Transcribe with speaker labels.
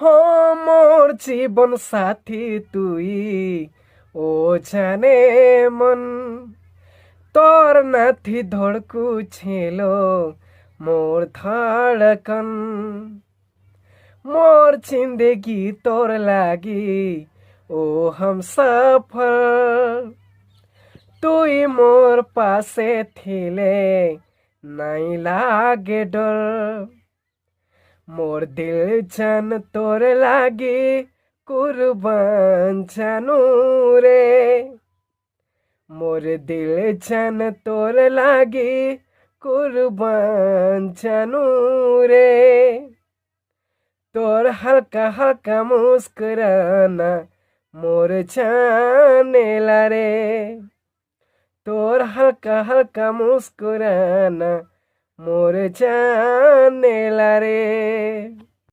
Speaker 1: हो मोर जीवन साथी তুই ও জানে মন তোর নাথি ধড়কু ছিল মোর ধড়কন मोर जिंदगी तोर लागी ओ हम सफर तुई मोर पासे थिले नहीं लागे डर मोर दिल जन तोर लागी कुर्बान जानू रे मोर दिल जन तोर लागी कुर्बान जानू रे तोर हल्का हल्का मुस्कुराना मोर जाने ला रे तोर हल्का हल्का मुस्कुराना मोर जाने ला रे।